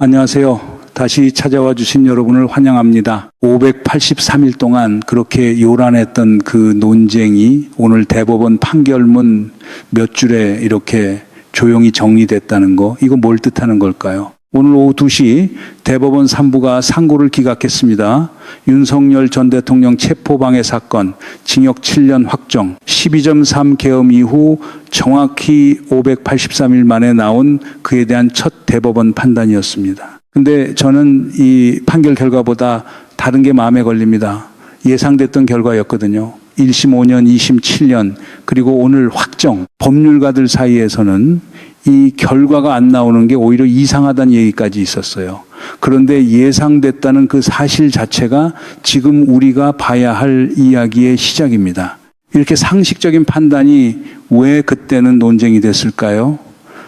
안녕하세요. 다시 찾아와 주신 여러분을 환영합니다. 583일 동안 그렇게 요란했던 그 논쟁이 오늘 대법원 판결문 몇 줄에 이렇게 조용히 정리됐다는 거, 이거 뭘 뜻하는 걸까요? 오늘 오후 2시 대법원 3부가 상고를 기각했습니다. 윤석열 전 대통령 체포방해 사건, 징역 7년 확정, 12.3 계엄 이후 정확히 583일 만에 나온 그에 대한 첫 대법원 판단이었습니다. 근데 저는 이 판결 결과보다 다른 게 마음에 걸립니다. 예상됐던 결과였거든요. 1심 5년, 2심 7년, 그리고 오늘 확정. 법률가들 사이에서는 이 결과가 안 나오는 게 오히려 이상하다는 얘기까지 있었어요. 그런데 예상됐다는 그 사실 자체가 지금 우리가 봐야 할 이야기의 시작입니다. 이렇게 상식적인 판단이 왜 그때는 논쟁이 됐을까요?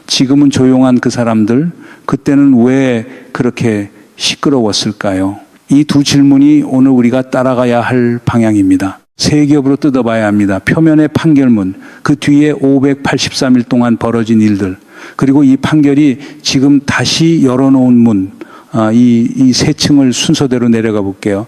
지금은 조용한 그 사람들, 그때는 왜 그렇게 시끄러웠을까요? 이 두 질문이 오늘 우리가 따라가야 할 방향입니다. 세 겹으로 뜯어봐야 합니다. 표면의 판결문, 그 뒤에 583일 동안 벌어진 일들, 그리고 이 판결이 지금 다시 열어놓은 문, 이 세 층을 순서대로 내려가 볼게요.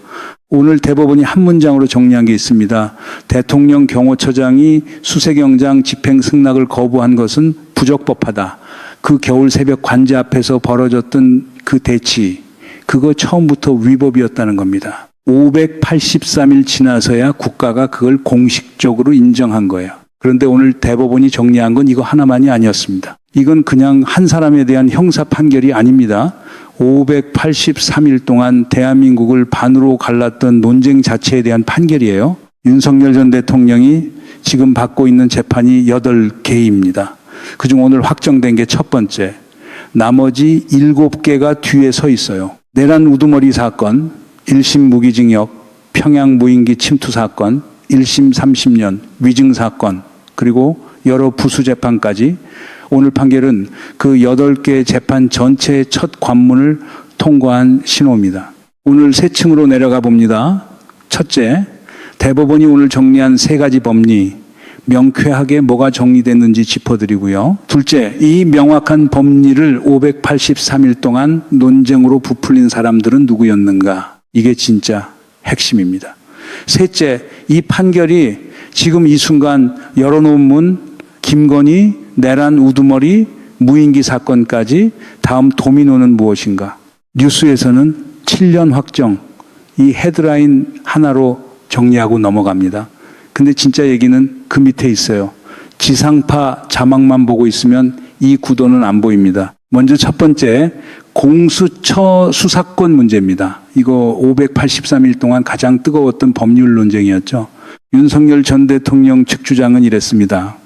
오늘 대법원이 한 문장으로 정리한 게 있습니다. 대통령 경호처장이 수색영장 집행 승낙을 거부한 것은 부적법하다. 그 겨울 새벽 관제 앞에서 벌어졌던 그 대치, 그거 처음부터 위법이었다는 겁니다. 583일 지나서야 국가가 그걸 공식적으로 인정한 거예요. 그런데 오늘 대법원이 정리한 건 이거 하나만이 아니었습니다. 이건 그냥 한 사람에 대한 형사 판결이 아닙니다. 583일 동안 대한민국을 반으로 갈랐던 논쟁 자체에 대한 판결이에요. 윤석열 전 대통령이 지금 받고 있는 재판이 8개입니다. 그중 오늘 확정된 게 첫 번째. 나머지 7개가 뒤에 서 있어요. 내란 우두머리 사건, 1심 무기징역, 평양 무인기 침투 사건, 1심 30년, 위증 사건, 그리고 여러 부수 재판까지 오늘 판결은 그 8개 재판 전체의 첫 관문을 통과한 신호입니다. 오늘 세 층으로 내려가 봅니다. 첫째, 대법원이 오늘 정리한 3가지 법리, 명쾌하게 뭐가 정리됐는지 짚어드리고요. 둘째, 이 명확한 법리를 583일 동안 논쟁으로 부풀린 사람들은 누구였는가? 이게 진짜 핵심입니다. 셋째, 이 판결이 지금 이 순간 열어놓은 문, 김건희, 내란 우두머리, 무인기 사건까지 다음 도미노는 무엇인가? 뉴스에서는 7년 확정, 이 헤드라인 하나로 정리하고 넘어갑니다. 근데 진짜 얘기는 그 밑에 있어요. 지상파 자막만 보고 있으면 이 구도는 안 보입니다. 먼저 첫 번째, 공수처 수사권 문제입니다. 이거 583일 동안 가장 뜨거웠던 법률 논쟁이었죠. 윤석열 전 대통령 측 주장은 이랬습니다.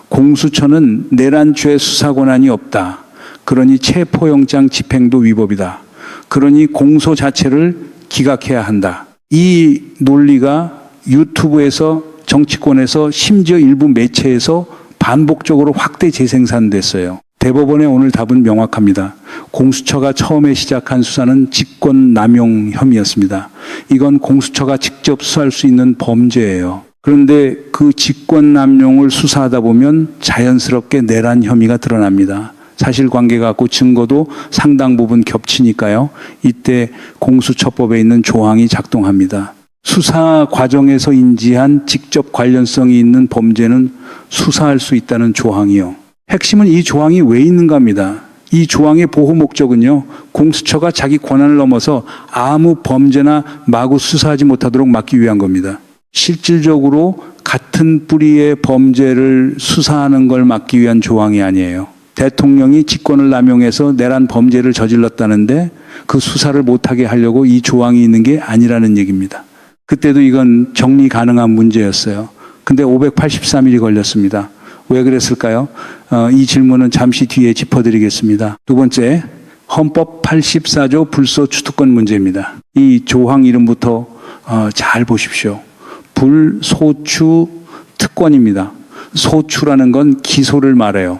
공수처는 내란죄 수사 권한이 없다. 그러니 체포영장 집행도 위법이다. 그러니 공소 자체를 기각해야 한다. 이 논리가 유튜브에서, 정치권에서, 심지어 일부 매체에서 반복적으로 확대 재생산됐어요. 대법원의 오늘 답은 명확합니다. 공수처가 처음에 시작한 수사는 직권남용 혐의였습니다. 이건 공수처가 직접 수사할 수 있는 범죄예요. 그런데 그 직권남용을 수사하다 보면 자연스럽게 내란 혐의가 드러납니다. 사실관계 갖고 증거도 상당 부분 겹치니까요. 이때 공수처법에 있는 조항이 작동합니다. 수사 과정에서 인지한 직접 관련성이 있는 범죄는 수사할 수 있다는 조항이요. 핵심은 이 조항이 왜 있는가입니다. 이 조항의 보호 목적은요, 공수처가 자기 권한을 넘어서 아무 범죄나 마구 수사하지 못하도록 막기 위한 겁니다. 실질적으로 같은 뿌리의 범죄를 수사하는 걸 막기 위한 조항이 아니에요. 대통령이 직권을 남용해서 내란 범죄를 저질렀다는데 그 수사를 못하게 하려고 이 조항이 있는 게 아니라는 얘기입니다. 그때도 이건 정리 가능한 문제였어요. 근데 583일이 걸렸습니다. 왜 그랬을까요? 이 질문은 잠시 뒤에 짚어드리겠습니다. 두 번째, 헌법 84조 불소추특권 문제입니다. 이 조항 이름부터 잘 보십시오. 불소추 특권입니다. 소추라는 건 기소를 말해요.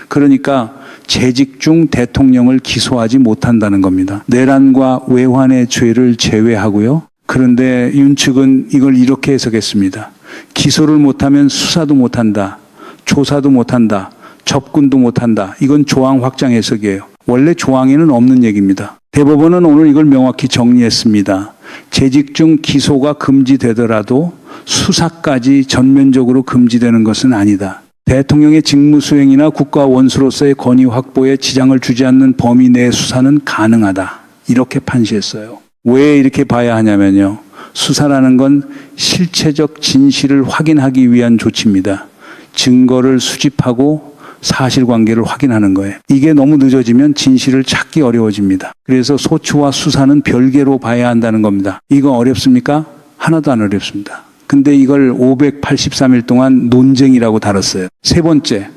그러니까 재직 중 대통령을 기소하지 못한다는 겁니다. 내란과 외환의 죄를 제외하고요. 그런데 윤 측은 이걸 이렇게 해석했습니다. 기소를 못하면 수사도 못한다. 조사도 못한다. 접근도 못한다. 이건 조항 확장 해석이에요. 원래 조항에는 없는 얘기입니다. 대법원은 오늘 이걸 명확히 정리했습니다. 재직 중 기소가 금지되더라도 수사까지 전면적으로 금지되는 것은 아니다. 대통령의 직무수행이나 국가 원수로서의 권위 확보에 지장을 주지 않는 범위 내 수사는 가능하다. 이렇게 판시했어요. 왜 이렇게 봐야 하냐면요. 수사라는 건 실체적 진실을 확인하기 위한 조치입니다. 증거를 수집하고 사실관계를 확인하는 거예요. 이게 너무 늦어지면 진실을 찾기 어려워집니다. 그래서 소추와 수사는 별개로 봐야 한다는 겁니다. 이거 어렵습니까? 하나도 안 어렵습니다. 근데 이걸 583일 동안 논쟁이라고 다뤘어요. 세 번째,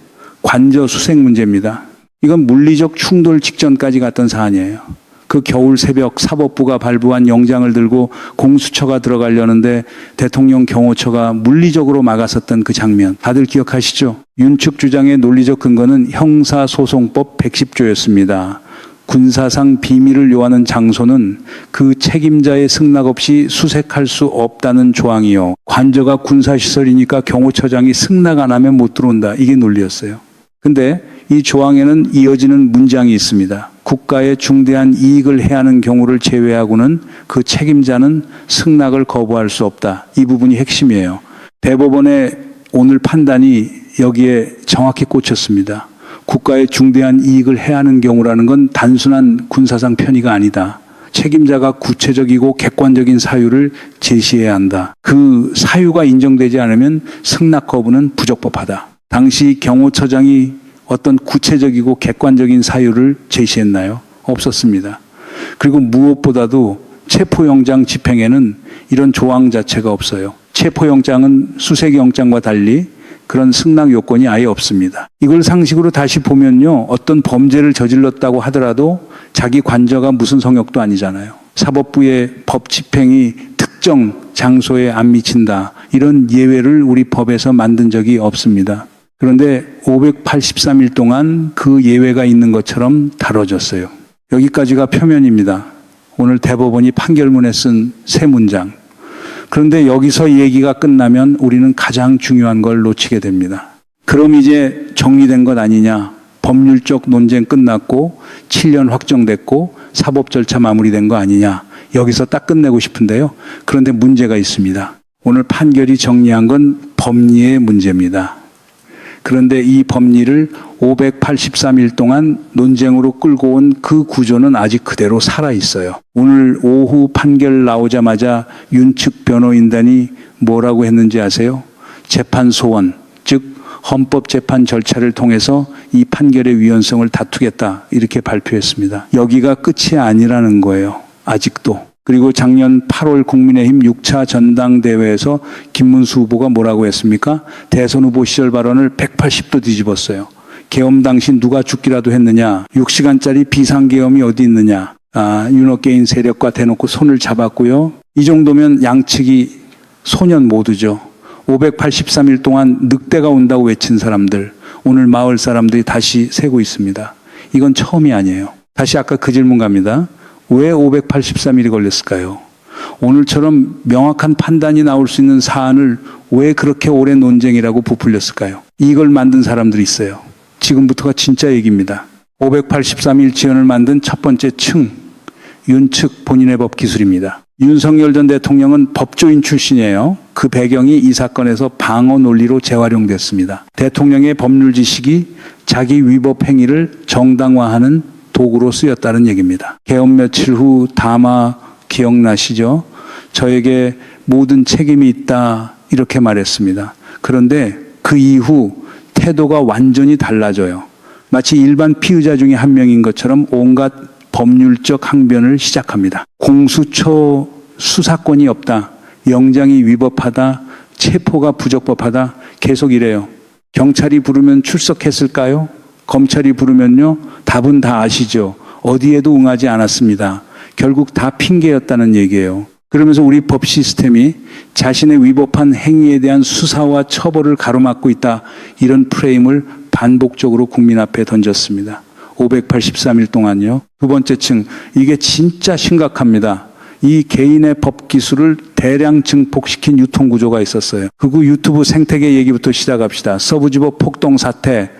관저 수색 문제입니다. 이건 물리적 충돌 직전까지 갔던 사안이에요. 그 겨울 새벽 사법부가 발부한 영장을 들고 공수처가 들어가려는데 대통령 경호처가 물리적으로 막았었던 그 장면. 다들 기억하시죠? 윤측 주장의 논리적 근거는 형사소송법 110조였습니다. 군사상 비밀을 요하는 장소는 그 책임자의 승낙 없이 수색할 수 없다는 조항이요. 관저가 군사시설이니까 경호처장이 승낙 안 하면 못 들어온다. 이게 논리였어요. 근데 이 조항에는 이어지는 문장이 있습니다. 국가의 중대한 이익을 해하는 경우를 제외하고는 그 책임자는 승낙을 거부할 수 없다. 이 부분이 핵심이에요. 대법원의 오늘 판단이 여기에 정확히 꽂혔습니다. 국가의 중대한 이익을 해하는 경우라는 건 단순한 군사상 편의가 아니다. 책임자가 구체적이고 객관적인 사유를 제시해야 한다. 그 사유가 인정되지 않으면 승낙 거부는 부적법하다. 당시 경호처장이 어떤 구체적이고 객관적인 사유를 제시했나요? 없었습니다. 그리고 무엇보다도 체포영장 집행에는 이런 조항 자체가 없어요. 체포영장은 수색영장과 달리 그런 승낙 요건이 아예 없습니다. 이걸 상식으로 다시 보면요. 어떤 범죄를 저질렀다고 하더라도 자기 관저가 무슨 성역도 아니잖아요. 사법부의 법 집행이 특정 장소에 안 미친다. 이런 예외를 우리 법에서 만든 적이 없습니다. 그런데 583일 동안 그 예외가 있는 것처럼 다뤄졌어요. 여기까지가 표면입니다. 오늘 대법원이 판결문에 쓴 세 문장. 그런데 여기서 얘기가 끝나면 우리는 가장 중요한 걸 놓치게 됩니다. 그럼 이제 정리된 것 아니냐? 법률적 논쟁 끝났고 7년 확정됐고 사법 절차 마무리된 거 아니냐? 여기서 딱 끝내고 싶은데요. 그런데 문제가 있습니다. 오늘 판결이 정리한 건 법리의 문제입니다. 그런데 이 법리를 583일 동안 논쟁으로 끌고 온 그 구조는 아직 그대로 살아있어요. 오늘 오후 판결 나오자마자 윤측 변호인단이 뭐라고 했는지 아세요? 재판 소원, 즉 헌법재판 절차를 통해서 이 판결의 위헌성을 다투겠다 이렇게 발표했습니다. 여기가 끝이 아니라는 거예요. 아직도. 그리고 작년 8월 국민의힘 6차 전당대회에서 김문수 후보가 뭐라고 했습니까? 대선 후보 시절 발언을 180도 뒤집었어요. 계엄 당시 누가 죽기라도 했느냐? 6시간짜리 비상계엄이 어디 있느냐? 윤호개인 세력과 대놓고 손을 잡았고요. 이 정도면 양측이 소년 모두죠. 583일 동안 늑대가 온다고 외친 사람들, 오늘 마을 사람들이 다시 세고 있습니다. 이건 처음이 아니에요. 다시 아까 그 질문 갑니다. 왜 583일이 걸렸을까요? 오늘처럼 명확한 판단이 나올 수 있는 사안을 왜 그렇게 오래 논쟁이라고 부풀렸을까요? 이걸 만든 사람들이 있어요. 지금부터가 진짜 얘기입니다. 583일 지연을 만든 첫 번째 층, 윤측 본인의 법 기술입니다. 윤석열 전 대통령은 법조인 출신이에요. 그 배경이 이 사건에서 방어 논리로 재활용됐습니다. 대통령의 법률 지식이 자기 위법 행위를 정당화하는 도구로 쓰였다는 얘기입니다. 개엄 며칠 후 담화 기억나시죠? 저에게 모든 책임이 있다 이렇게 말했습니다. 그런데 그 이후 태도가 완전히 달라져요. 마치 일반 피의자 중에 한 명인 것처럼 온갖 법률적 항변을 시작합니다. 공수처 수사권이 없다. 영장이 위법하다. 체포가 부적법하다. 계속 이래요. 경찰이 부르면 출석했을까요? 검찰이 부르면요. 답은 다 아시죠. 어디에도 응하지 않았습니다. 결국 다 핑계였다는 얘기예요. 그러면서 우리 법 시스템이 자신의 위법한 행위에 대한 수사와 처벌을 가로막고 있다. 이런 프레임을 반복적으로 국민 앞에 던졌습니다. 583일 동안요. 두 번째 층, 이게 진짜 심각합니다. 이 개인의 법 기술을 대량 증폭시킨 유통구조가 있었어요. 그리고 유튜브 생태계 얘기부터 시작합시다. 서부지법 폭동 사태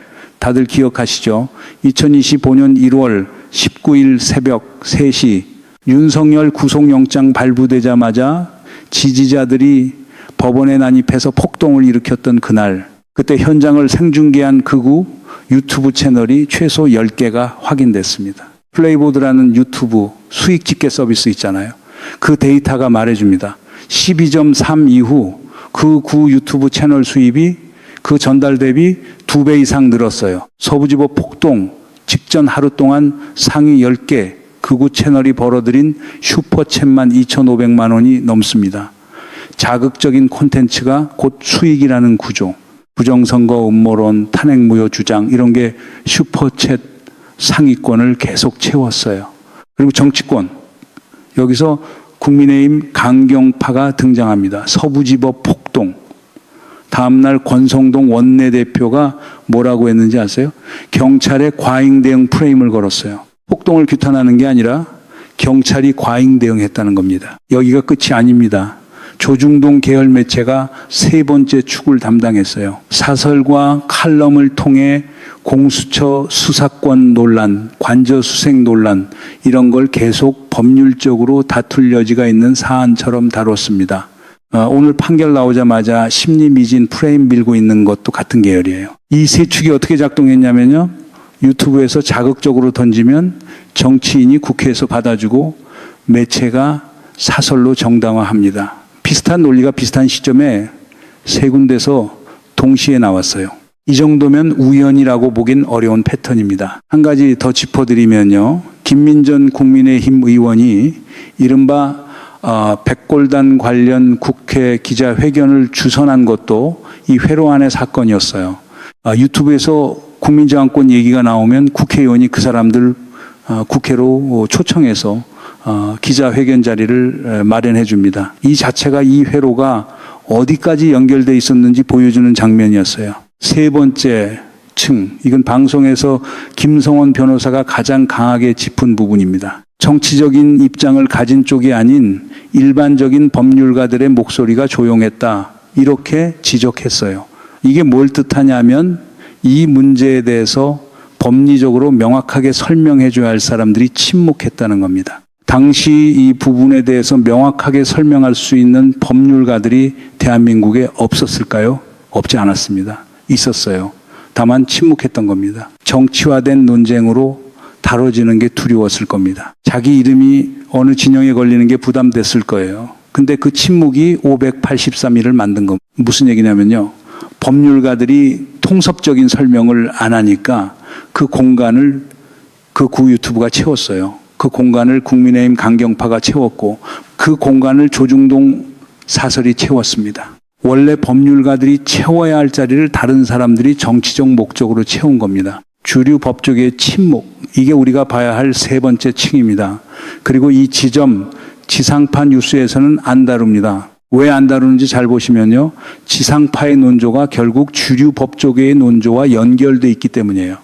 다들 기억하시죠? 2025년 1월 19일 새벽 3시 윤석열 구속영장 발부되자마자 지지자들이 법원에 난입해서 폭동을 일으켰던 그날, 그때 현장을 생중계한 극우 유튜브 채널이 최소 10개가 확인됐습니다. 플레이보드라는 유튜브 수익 집계 서비스 있잖아요. 그 데이터가 말해줍니다. 12.3 이후 그 구 유튜브 채널 수입이 그 전달 대비 2배 이상 늘었어요. 서부지법 폭동 직전 하루 동안 상위 10개 극우 채널이 벌어들인 슈퍼챗만 2,500만 원이 넘습니다. 자극적인 콘텐츠가 곧 수익이라는 구조. 부정선거 음모론, 탄핵무효 주장 이런 게 슈퍼챗 상위권을 계속 채웠어요. 그리고 정치권. 여기서 국민의힘 강경파가 등장합니다. 서부지법 폭동. 다음날 권성동 원내대표가 뭐라고 했는지 아세요? 경찰의 과잉 대응 프레임을 걸었어요. 폭동을 규탄하는 게 아니라 경찰이 과잉 대응했다는 겁니다. 여기가 끝이 아닙니다. 조중동 계열 매체가 3번째 축을 담당했어요. 사설과 칼럼을 통해 공수처 수사권 논란, 관저수색 논란 이런 걸 계속 법률적으로 다툴 여지가 있는 사안처럼 다뤘습니다. 오늘 판결 나오자마자 심리미진 프레임 밀고 있는 것도 같은 계열이에요. 이 세 축이 어떻게 작동했냐면요. 유튜브에서 자극적으로 던지면 정치인이 국회에서 받아주고 매체가 사설로 정당화합니다. 비슷한 논리가 비슷한 시점에 세 군데서 동시에 나왔어요. 이 정도면 우연이라고 보긴 어려운 패턴입니다. 한 가지 더 짚어드리면요. 김민전 국민의힘 의원이 이른바 백골단 관련 국회 기자회견을 주선한 것도 이 회로 안의 사건이었어요. 유튜브에서 국민저항권 얘기가 나오면 국회의원이 그 사람들 국회로 초청해서 기자회견 자리를 마련해 줍니다. 이 자체가 이 회로가 어디까지 연결돼 있었는지 보여주는 장면이었어요. 세 번째 층, 이건 방송에서 김성원 변호사가 가장 강하게 짚은 부분입니다. 정치적인 입장을 가진 쪽이 아닌 일반적인 법률가들의 목소리가 조용했다. 이렇게 지적했어요. 이게 뭘 뜻하냐면 이 문제에 대해서 법리적으로 명확하게 설명해 줘야 할 사람들이 침묵했다는 겁니다. 당시 이 부분에 대해서 명확하게 설명할 수 있는 법률가들이 대한민국에 없었을까요? 없지 않았습니다. 있었어요. 다만 침묵했던 겁니다. 정치화된 논쟁으로 다뤄지는 게 두려웠을 겁니다. 자기 이름이 어느 진영에 걸리는 게 부담됐을 거예요. 근데 그 침묵이 583일을 만든 겁니다. 무슨 얘기냐면요. 법률가들이 통섭적인 설명을 안 하니까 그 공간을 그 구 유튜브가 채웠어요. 그 공간을 국민의힘 강경파가 채웠고 그 공간을 조중동 사설이 채웠습니다. 원래 법률가들이 채워야 할 자리를 다른 사람들이 정치적 목적으로 채운 겁니다. 주류 법조계의 침묵, 이게 우리가 봐야 할 세 번째 층입니다. 그리고 이 지점, 지상파 뉴스에서는 안 다룹니다. 왜 안 다루는지 잘 보시면요. 지상파의 논조가 결국 주류 법조계의 논조와 연결돼 있기 때문이에요.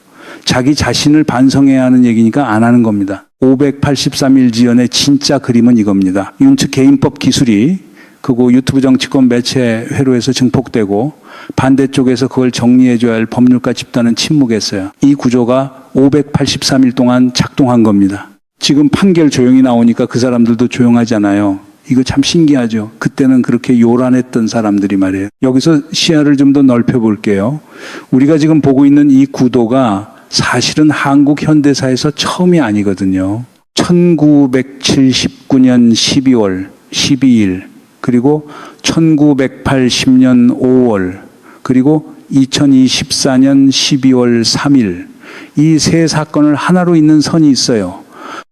자기 자신을 반성해야 하는 얘기니까 안 하는 겁니다. 583일 지연의 진짜 그림은 이겁니다. 윤측 개인법 기술이 그거 유튜브 정치권 매체 회로에서 증폭되고 반대쪽에서 그걸 정리해줘야 할 법률가 집단은 침묵했어요. 이 구조가 583일 동안 작동한 겁니다. 지금 판결 조용히 나오니까 그 사람들도 조용하잖아요. 이거 참 신기하죠. 그때는 그렇게 요란했던 사람들이 말이에요. 여기서 시야를 좀 더 넓혀볼게요. 우리가 지금 보고 있는 이 구도가 사실은 한국 현대사에서 처음이 아니거든요. 1979년 12월 12일 그리고 1980년 5월 그리고 2024년 12월 3일 이 세 사건을 하나로 잇는 선이 있어요.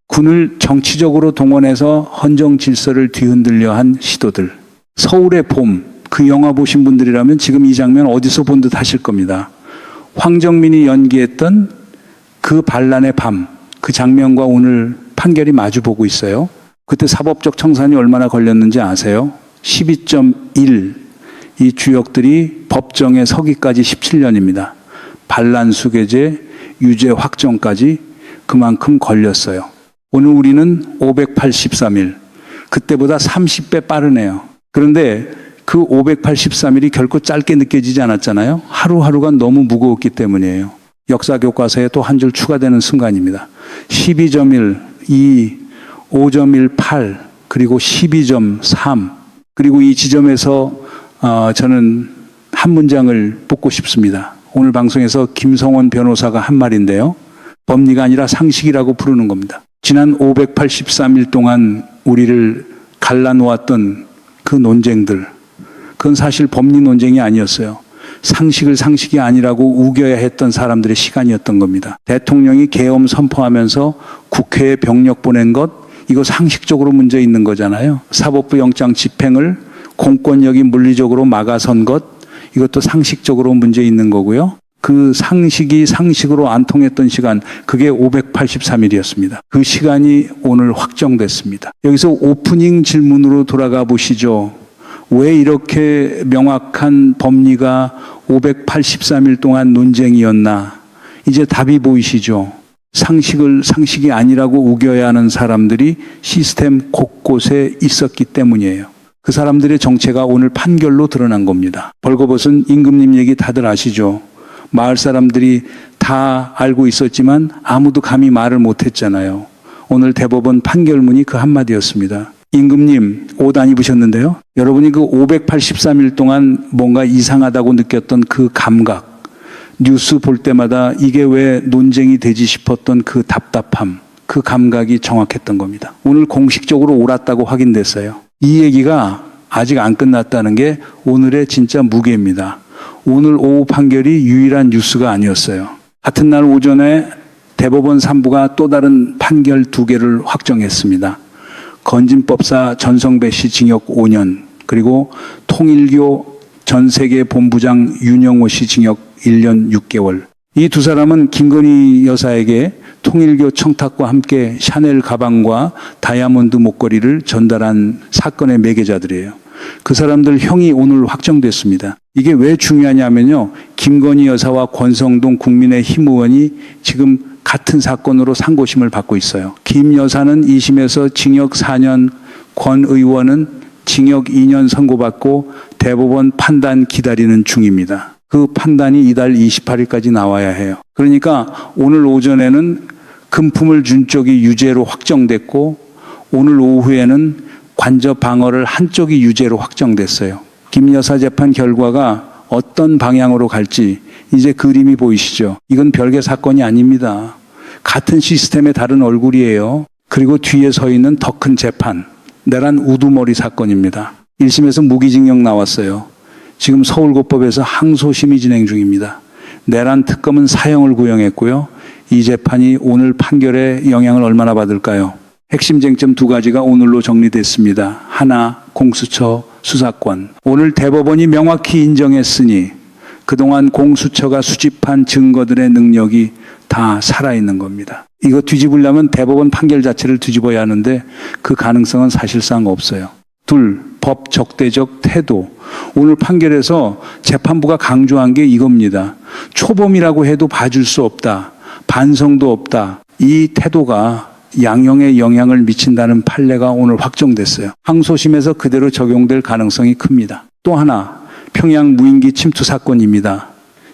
군을 정치적으로 동원해서 헌정 질서를 뒤흔들려 한 시도들. 서울의 봄, 그 영화 보신 분들이라면 지금 이 장면 어디서 본 듯 하실 겁니다. 황정민이 연기했던 그 반란의 밤, 그 장면과 오늘 판결이 마주보고 있어요. 그때 사법적 청산이 얼마나 걸렸는지 아세요? 12.1. 이 주역들이 법정에 서기까지 17년입니다. 반란 수괴제 유죄 확정까지 그만큼 걸렸어요. 오늘 우리는 583일. 그때보다 30배 빠르네요. 그런데 그 583일이 결코 짧게 느껴지지 않았잖아요. 하루하루가 너무 무거웠기 때문이에요. 역사 교과서에 또 한 줄 추가되는 순간입니다. 12.1, 2, 5.18, 그리고 12.3, 그리고 이 지점에서 저는 한 문장을 뽑고 싶습니다. 오늘 방송에서 김성원 변호사가 한 말인데요. 법리가 아니라 상식이라고 부르는 겁니다. 지난 583일 동안 우리를 갈라놓았던 그 논쟁들, 그건 사실 법리 논쟁이 아니었어요. 상식을 상식이 아니라고 우겨야 했던 사람들의 시간이었던 겁니다. 대통령이 계엄 선포하면서 국회에 병력 보낸 것, 이거 상식적으로 문제 있는 거잖아요. 사법부 영장 집행을 공권력이 물리적으로 막아선 것, 이것도 상식적으로 문제 있는 거고요. 그 상식이 상식으로 안 통했던 시간, 그게 583일이었습니다. 그 시간이 오늘 확정됐습니다. 여기서 오프닝 질문으로 돌아가 보시죠. 왜 이렇게 명확한 법리가 583일 동안 논쟁이었나? 이제 답이 보이시죠? 상식을 상식이 아니라고 우겨야 하는 사람들이 시스템 곳곳에 있었기 때문이에요. 그 사람들의 정체가 오늘 판결로 드러난 겁니다. 벌거벗은 임금님 얘기 다들 아시죠? 마을 사람들이 다 알고 있었지만 아무도 감히 말을 못했잖아요. 오늘 대법원 판결문이 그 한마디였습니다. 임금님 옷 안 입으셨는데요. 여러분이 그 583일 동안 뭔가 이상하다고 느꼈던 그 감각, 뉴스 볼 때마다 이게 왜 논쟁이 되지 싶었던 그 답답함, 그 감각이 정확했던 겁니다. 오늘 공식적으로 옳았다고 확인됐어요. 이 얘기가 아직 안 끝났다는 게 오늘의 진짜 무게입니다. 오늘 오후 판결이 유일한 뉴스가 아니었어요. 같은 날 오전에 대법원 3부가 또 다른 판결 2개를 확정했습니다. 건진법사 전성배 씨 징역 5년, 그리고 통일교 전세계 본부장 윤영호 씨 징역 1년 6개월. 이 두 사람은 김건희 여사에게 통일교 청탁과 함께 샤넬 가방과 다이아몬드 목걸이를 전달한 사건의 매개자들이에요. 그 사람들 형이 오늘 확정됐습니다. 이게 왜 중요하냐면요. 김건희 여사와 권성동 국민의힘 의원이 지금 같은 사건으로 상고심을 받고 있어요. 김 여사는 2심에서 징역 4년, 권 의원은 징역 2년 선고받고 대법원 판단 기다리는 중입니다. 그 판단이 이달 28일까지 나와야 해요. 그러니까 오늘 오전에는 금품을 준 쪽이 유죄로 확정됐고 오늘 오후에는 관저 방어를 한 쪽이 유죄로 확정됐어요. 김 여사 재판 결과가 어떤 방향으로 갈지 이제 그림이 보이시죠? 이건 별개 사건이 아닙니다. 같은 시스템의 다른 얼굴이에요. 그리고 뒤에 서 있는 더 큰 재판, 내란 우두머리 사건입니다. 1심에서 무기징역 나왔어요. 지금 서울고법에서 항소심이 진행 중입니다. 내란 특검은 사형을 구형했고요. 이 재판이 오늘 판결에 영향을 얼마나 받을까요? 핵심 쟁점 2가지가 오늘로 정리됐습니다. 하나, 공수처 수사권. 오늘 대법원이 명확히 인정했으니 그동안 공수처가 수집한 증거들의 능력이 다 살아있는 겁니다. 이거 뒤집으려면 대법원 판결 자체를 뒤집어야 하는데 그 가능성은 사실상 없어요. 둘, 법 적대적 태도. 오늘 판결에서 재판부가 강조한 게 이겁니다. 초범이라고 해도 봐줄 수 없다. 반성도 없다. 이 태도가 양형에 영향을 미친다는 판례가 오늘 확정됐어요. 항소심에서 그대로 적용될 가능성이 큽니다. 또 하나, 평양 무인기 침투 사건입니다.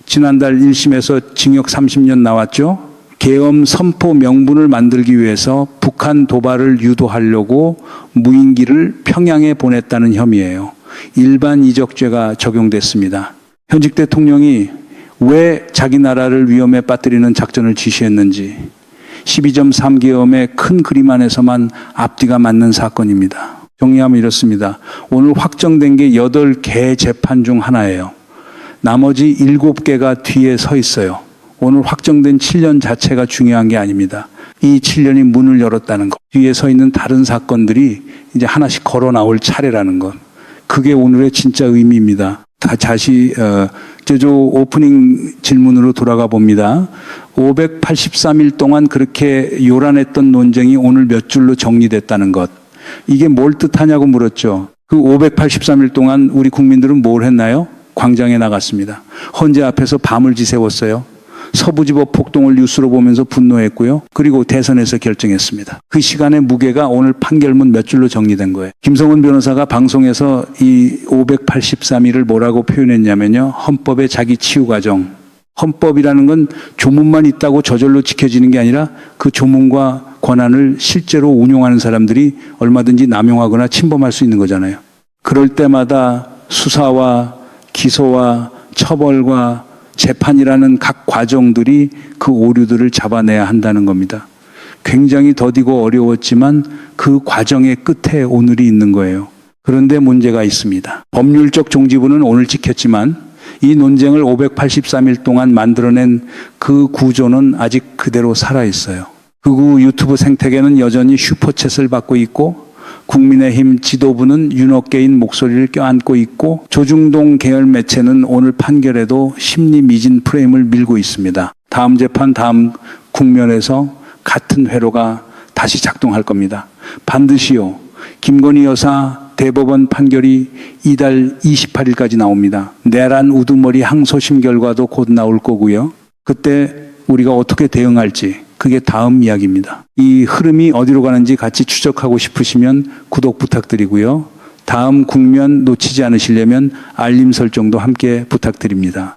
지난달 1심에서 징역 30년 나왔죠. 계엄 선포 명분을 만들기 위해서 북한 도발을 유도하려고 무인기를 평양에 보냈다는 혐의예요. 일반 이적죄가 적용됐습니다. 현직 대통령이 왜 자기 나라를 위험에 빠뜨리는 작전을 지시했는지 12.3 계엄의 큰 그림 안에서만 앞뒤가 맞는 사건입니다. 정리하면 이렇습니다. 오늘 확정된 게 8개 재판 중 하나예요. 나머지 7개가 뒤에 서 있어요. 오늘 확정된 7년 자체가 중요한 게 아닙니다. 이 7년이 문을 열었다는 것. 뒤에 서 있는 다른 사건들이 이제 하나씩 걸어 나올 차례라는 것. 그게 오늘의 진짜 의미입니다. 다시 제조 오프닝 질문으로 돌아가 봅니다. 583일 동안 그렇게 요란했던 논쟁이 오늘 몇 줄로 정리됐다는 것. 이게 뭘 뜻하냐고 물었죠. 그 583일 동안 우리 국민들은 뭘 했나요? 광장에 나갔습니다. 헌재 앞에서 밤을 지새웠어요. 서부지법 폭동을 뉴스로 보면서 분노했고요. 그리고 대선에서 결정했습니다. 그 시간의 무게가 오늘 판결문 몇 줄로 정리된 거예요. 김성원 변호사가 방송에서 이 583일을 뭐라고 표현했냐면요. 헌법의 자기 치유 과정, 헌법이라는 건 조문만 있다고 저절로 지켜지는 게 아니라 그 조문과 권한을 실제로 운용하는 사람들이 얼마든지 남용하거나 침범할 수 있는 거잖아요. 그럴 때마다 수사와 기소와 처벌과 재판이라는 각 과정들이 그 오류들을 잡아내야 한다는 겁니다. 굉장히 더디고 어려웠지만 그 과정의 끝에 오늘이 있는 거예요. 그런데 문제가 있습니다. 법률적 종지부는 오늘 찍혔지만 이 논쟁을 583일 동안 만들어낸 그 구조는 아직 그대로 살아있어요. 극우 유튜브 생태계는 여전히 슈퍼챗을 받고 있고 국민의힘 지도부는 윤어게인 목소리를 껴안고 있고 조중동 계열 매체는 오늘 판결에도 심리 미진 프레임을 밀고 있습니다. 다음 재판, 다음 국면에서 같은 회로가 다시 작동할 겁니다. 반드시요. 김건희 여사 대법원 판결이 이달 28일까지 나옵니다. 내란 우두머리 항소심 결과도 곧 나올 거고요. 그때 우리가 어떻게 대응할지 그게 다음 이야기입니다. 이 흐름이 어디로 가는지 같이 추적하고 싶으시면 구독 부탁드리고요. 다음 국면 놓치지 않으시려면 알림 설정도 함께 부탁드립니다.